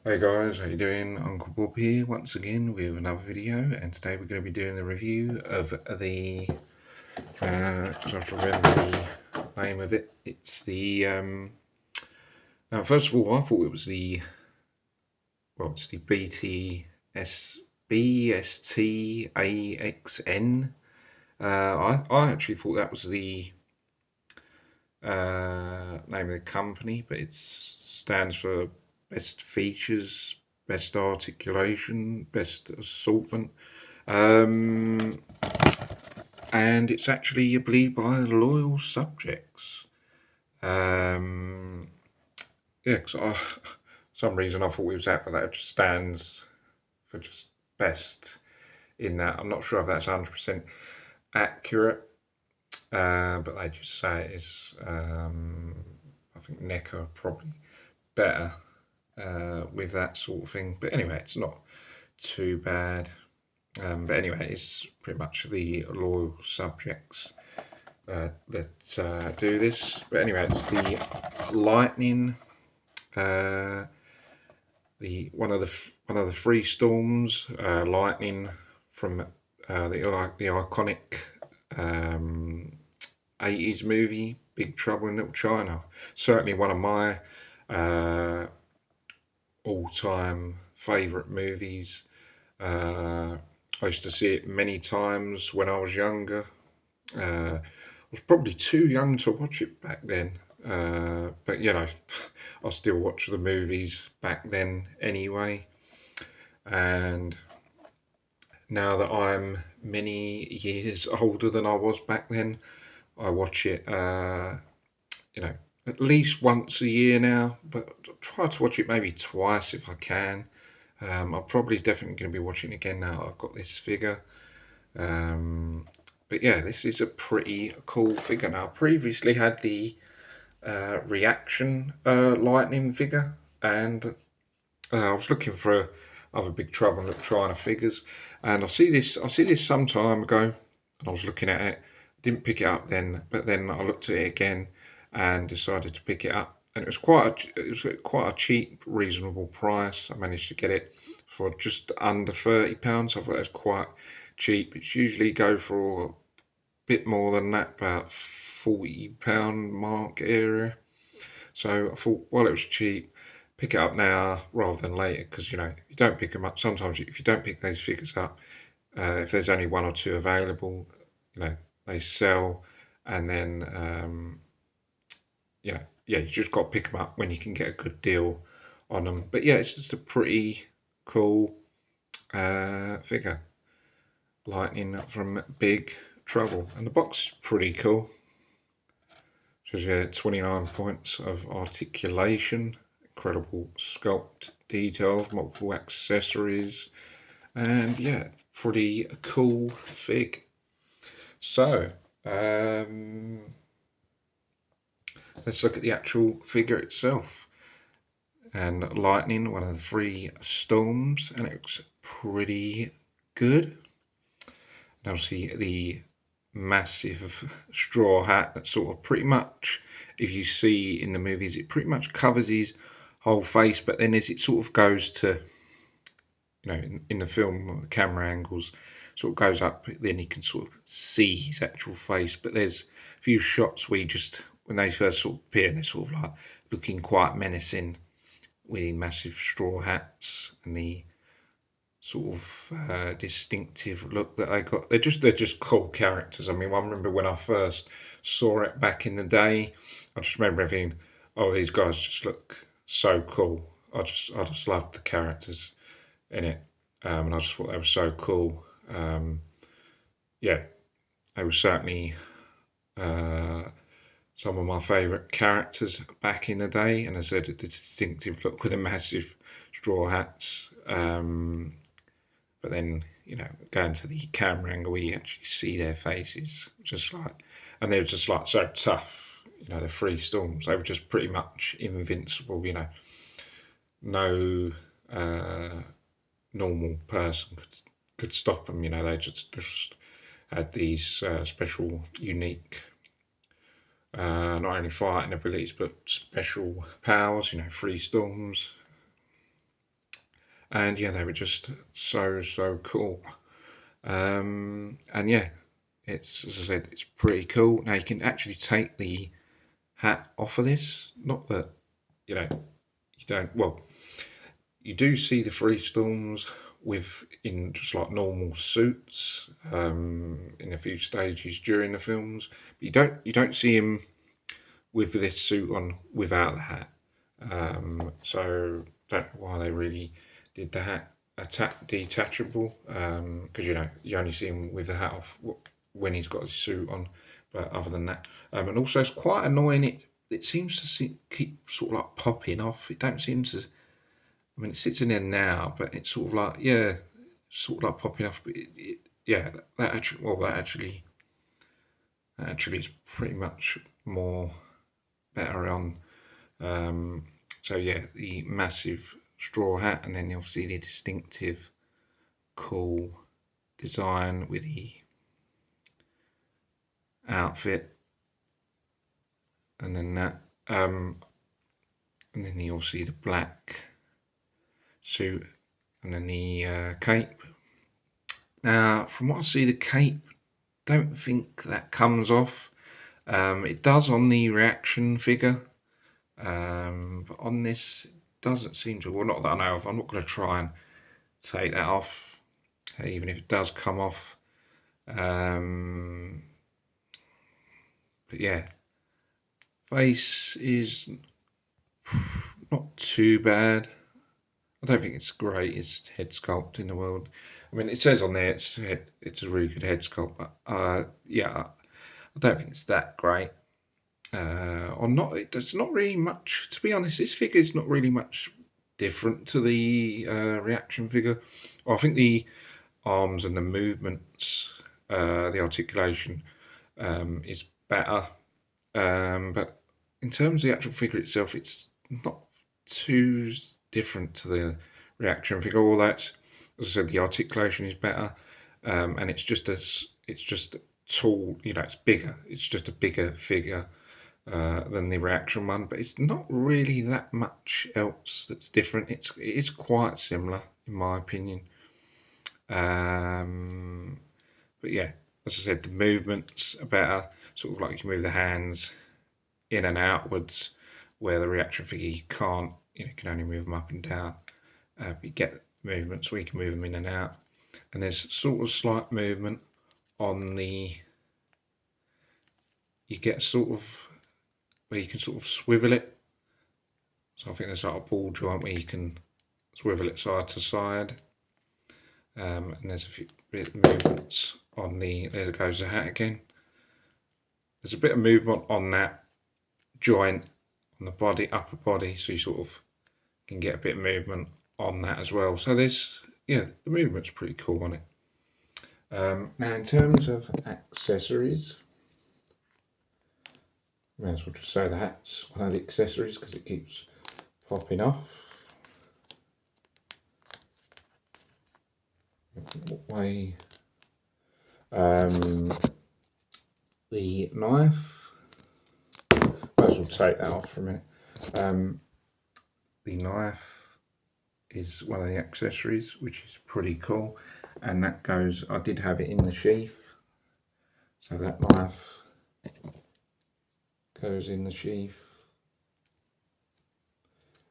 Hey guys, how you doing? Uncle Bob here once again with another video, and today we're going to be doing the review of the, because I have to remember the name of it. It's the, now first of all I thought it was it's the BST-AXN. I actually thought that was the name of the company, but it stands for best features, best articulation, best assortment. Um, and it's actually, I believe, by loyal subjects. Um, yeah, because some reason I thought it was that, but that just stands for just best in that. I'm not sure if that's 100% accurate, but they just say it is. I think NECA probably better with that sort of thing. But anyway, it's not too bad. But anyway, it's pretty much the loyal subjects that do this. But anyway, it's the Lightning, uh, the one of the three storms, Lightning from the iconic 80s movie Big Trouble in Little China. Certainly one of my uh, all-time favourite movies. I used to see it many times when I was younger. I was probably too young to watch it back then, but you know, I still watch the movies back then anyway. And now that I'm many years older than I was back then, I watch it, you know, at least once a year now, but I try to watch it maybe twice if I can. I'm probably definitely going to be watching it again now I've got this figure. Um, but yeah, this is a pretty cool figure. Now, I previously had the reaction lightning figure, and I was looking for other Big Trouble in Little China figures, and I see this some time ago, and I was looking at it. Didn't pick it up then, but then I looked at it again and decided to pick it up, and it was quite a cheap, reasonable price. I managed to get it for just under £30. I thought it was quite cheap. It's usually go for a bit more than that, about £40 mark area. So I thought, while it was cheap, pick it up now rather than later, because you know you don't pick them up. Sometimes if you don't pick those figures up, if there's only one or two available, you know they sell, and then yeah, you just got to pick them up when you can get a good deal on them. But yeah, it's just a pretty cool figure, Lightning from Big Trouble, and the box is pretty cool. Shows you 29 points of articulation, incredible sculpt details, multiple accessories, and yeah, pretty cool fig. So, let's look at the actual figure itself. And Lightning, one of the three storms, and it looks pretty good. And obviously the massive straw hat that sort of pretty much, if you see in the movies, it pretty much covers his whole face, but then as it sort of goes to, you know, in the film, the camera angles sort of goes up, then you can sort of see his actual face. But there's a few shots where you just, when they first sort of appear, they're sort of like looking quite menacing with the massive straw hats and the sort of distinctive look that they got. They're just cool characters. I mean, I remember when I first saw it back in the day, I just remember thinking, "Oh, these guys just look so cool." I just loved the characters in it, and I just thought they were so cool. Yeah, they were certainly uh, some of my favourite characters back in the day, and as I said, the distinctive look with the massive straw hats. But then, you know, going to the camera angle where you actually see their faces, just like, and they were just like so tough. You know, the three storms, they were just pretty much invincible. You know, no normal person could stop them. You know, they just had these special, unique, not only fighting abilities but special powers. You know, three storms. and yeah, they were just so cool. And yeah, it's, as I said, it's pretty cool. Now you can actually take the hat off of this. Not that, you know, you don't, well, you do see the Freestorms with in just like normal suits in a few stages during the films, but you don't see him with this suit on without the hat. So don't know why they really did the hat detachable, because you only see him with the hat off when he's got his suit on. But other than that, and also it's quite annoying. It seems to keep sort of like popping off. It don't seem to. I mean, it sits in there now, but it's sort of like, yeah, sort of like popping off. But yeah, that actually is pretty much more better on. Um, so yeah, the massive straw hat, and then obviously the distinctive, cool design with the outfit, and then that, and then obviously the black suit, and then the cape. Now, from what I see, the cape, don't think that comes off. It does on the reaction figure, but on this, it doesn't seem to. Well, not that I know of. I'm not going to try and take that off, even if it does come off. But yeah, face is not too bad. I don't think it's the greatest head sculpt in the world. I mean, it says on there it's a really good head sculpt, but yeah, I don't think it's that great. Or not. There's not really much, to be honest. This figure is not really much different to the reaction figure. Well, I think the arms and the movements, the articulation is better. But in terms of the actual figure itself, it's not too different to the reaction figure. All that, as I said, the articulation is better, and it's just tall. It's bigger. It's just a bigger figure than the reaction one, but it's not really that much else that's different. It is quite similar, in my opinion. But yeah, as I said, the movements are better. Sort of like you can move the hands in and outwards, where the reaction figure you can't. You can only move them up and down. But you get movements where you can move them in and out. And there's sort of slight movement on the. You get sort of where you can sort of swivel it. So I think there's like a ball joint where you can swivel it side to side. And there's a few bit of movements on the. There goes the hat again. There's a bit of movement on that joint on the body, upper body, so you sort of can get a bit of movement on that as well. So there's, yeah, the movement's pretty cool on it. Now in terms of accessories, may as well just say the hat's one of the accessories because it keeps popping off. Way the knife, might as well take that off for a minute. The knife is one of the accessories, which is pretty cool, and that goes, I did have it in the sheath, so that knife goes in the sheath.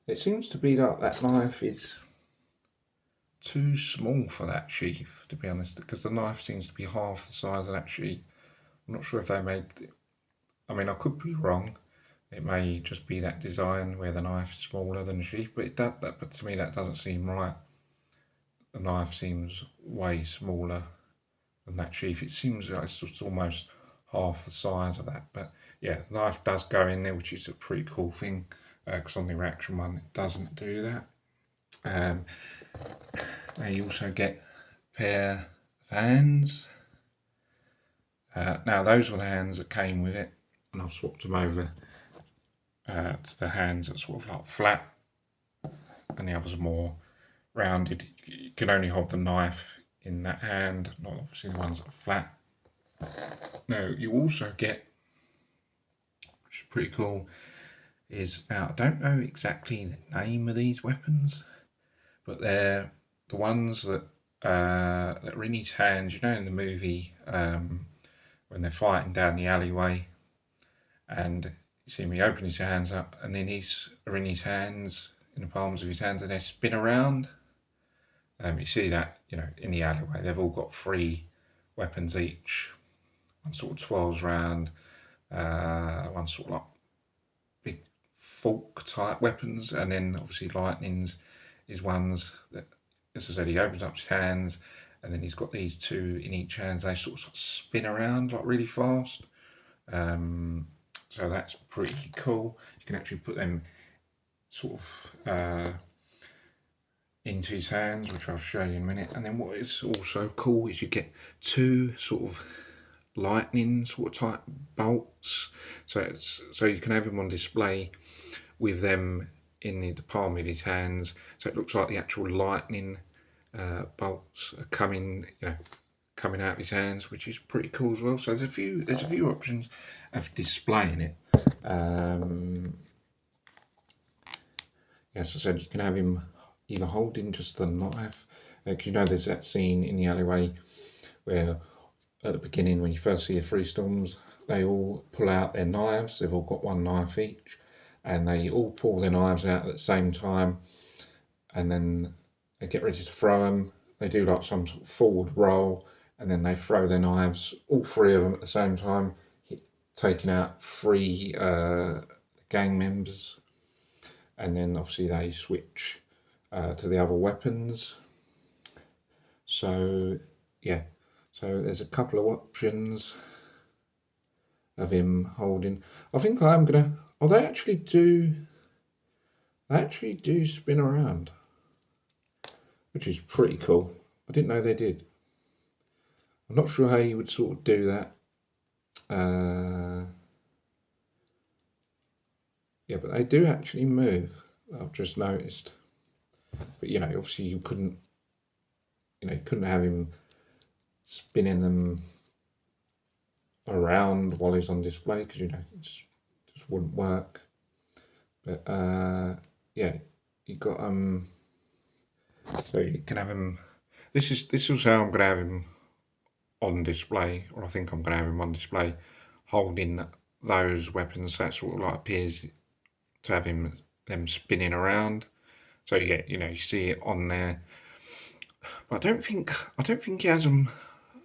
It seems to be like that knife is too small for that sheath, to be honest, because the knife seems to be half the size of that sheath. I'm not sure if they made it. I mean, I could be wrong. It may just be that design where the knife is smaller than the sheath, but but to me that doesn't seem right. The knife seems way smaller than that sheath. It seems like it's just almost half the size of that. But yeah, the knife does go in there, which is a pretty cool thing, because on the reaction one it doesn't do that. Now you also get a pair of hands. Now those were the hands that came with it, and I've swapped them over to the hands that sort of like flat, and the others are more rounded. You can only hold the knife in that hand, not obviously the ones that are flat. Now you also get, which is pretty cool, is, now I don't know exactly the name of these weapons, but they're the ones that are in his hands. You know, in the movie when they're fighting down the alleyway, and you see him, he opens his hands up, and then these are in his hands, in the palms of his hands, and they spin around. You see that, you know, in the alleyway, they've all got 3 weapons each. One sort of twirls round, one sort of like big fork type weapons, and then obviously lightning's is ones that, as I said, he opens up his hands, and then he's got these 2 in each hand. They sort of spin around like really fast. So that's pretty cool. You can actually put them sort of into his hands, which I'll show you in a minute. And then what is also cool is you get 2 sort of lightning sort of type bolts. So you can have them on display with them in the palm of his hands. So it looks like the actual lightning bolts are coming out of his hands, which is pretty cool as well. So there's a few options of displaying it. As I said, you can have him either holding just the knife, because you know there's that scene in the alleyway where at the beginning, when you first see the 3 Storms, they all pull out their knives. They've all got 1 knife each, and they all pull their knives out at the same time, and then they get ready to throw them. They do like some sort of forward roll, and then they throw their knives, all 3 of them at the same time, taking out 3 gang members, and then obviously they switch to the other weapons. So yeah, so there's a couple of options of him holding. I think I'm gonna. Oh, they actually do spin around, which is pretty cool. I didn't know they did. I'm not sure how you would sort of do that. Yeah, but they do actually move. I've just noticed. But you know, obviously you couldn't have him spinning them around while he's on display, because you know it just wouldn't work. But yeah, you got so you can have him. This is how I'm gonna have him on display, or I think I'm gonna have him on display, holding those weapons. That sort of like appears to have them spinning around. So yeah, you know, you see it on there. But I don't think he has them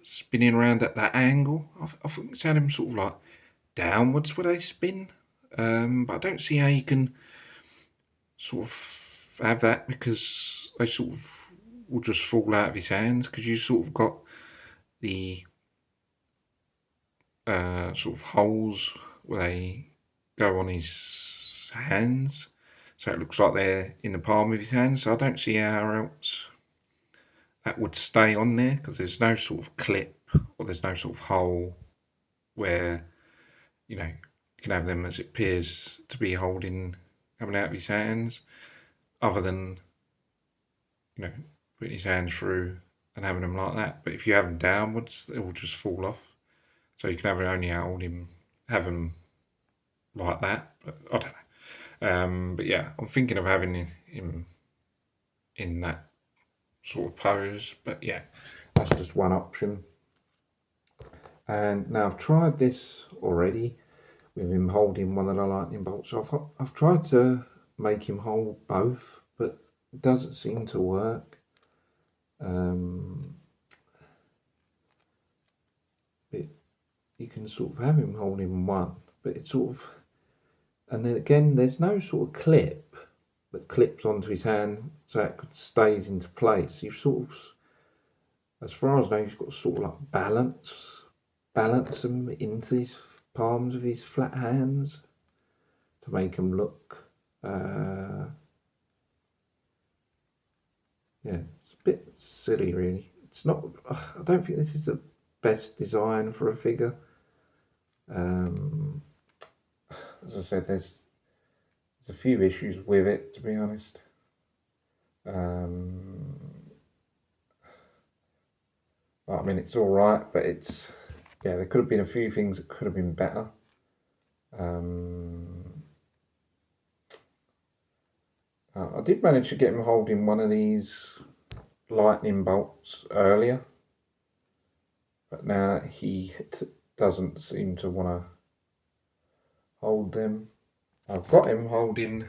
spinning around at that angle. I think it's had them sort of like downwards where they spin. But I don't see how you can sort of have that, because they sort of will just fall out of his hands, because you sort of got the sort of holes where they go on his hands, so it looks like they're in the palm of his hand. So I don't see how else that would stay on there, because there's no sort of clip, or there's no sort of hole where, you know, you can have them as it appears to be holding, coming out of his hands, other than, you know, putting his hands through and having them like that. But if you have them downwards, they will just fall off. So you can only have them like that. But I don't know. But yeah, I'm thinking of having him in that sort of pose. But yeah, that's just one option. And now I've tried this already with him holding one of the lightning bolts. So I've tried to make him hold both, but it doesn't seem to work. But you can sort of have him holding one, but it's sort of, and then again, there's no sort of clip that clips onto his hand, so it stays into place. You've sort of, as far as I know, you've got to sort of like balance them into his palms of his flat hands to make them look, yeah, it's a bit silly really. It's not, I don't think this is the best design for a figure. As I said, there's a few issues with it, to be honest. I mean, it's all right, but it's, yeah, there could have been a few things that could have been better. I did manage to get him holding one of these lightning bolts earlier, but now he doesn't seem to want to hold them. I've got him holding,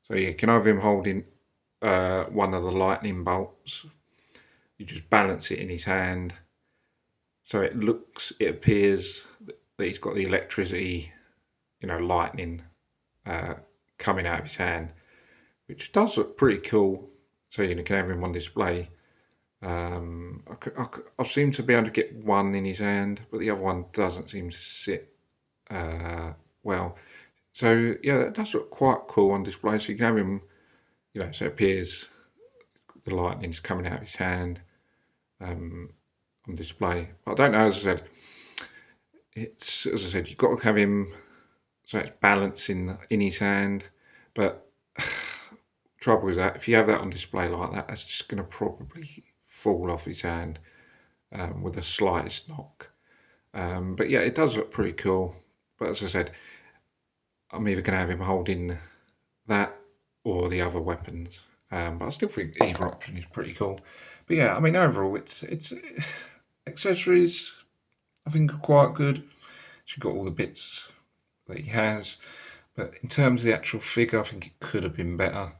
so you can have him holding one of the lightning bolts. You just balance it in his hand, so it appears that he's got the electricity, lightning coming out of his hand, which does look pretty cool. So you can have him on display. I seem to be able to get one in his hand, but the other one doesn't seem to sit well. So yeah, that does look quite cool on display. So you can have him, so it appears the lightning's coming out of his hand on display. I don't know, as I said, you've got to have him so it's balancing in his hand, but trouble is that if you have that on display like that, that's just going to probably fall off his hand with the slightest knock. But yeah, it does look pretty cool. But as I said, I'm either going to have him holding that or the other weapons. But I still think either option is pretty cool. But yeah, I mean, overall, it's accessories I think are quite good. She's got all the bits that he has, but in terms of the actual figure, I think it could have been better.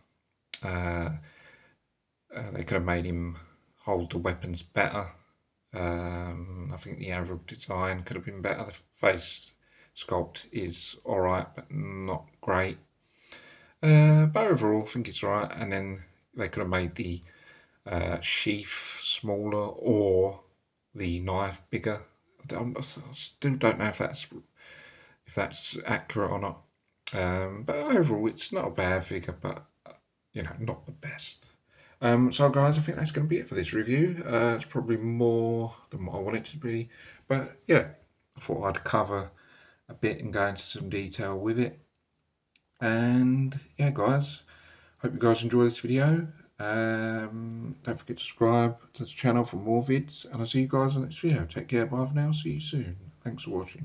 They could have made him hold the weapons better. I think the overall design could have been better. The face sculpt is alright, but not great. But overall, I think it's alright. And then they could have made the sheath smaller or the knife bigger. I still don't know if that's accurate or not. But overall, it's not a bad figure, but not the best. So guys, I think that's going to be it for this review. It's probably more than what I want it to be, but yeah, I thought I'd cover a bit and go into some detail with it. And yeah, guys, hope you guys enjoy this video. Don't forget to subscribe to the channel for more vids, and I'll see you guys in the next video. Take care, bye for now, see you soon. Thanks for watching.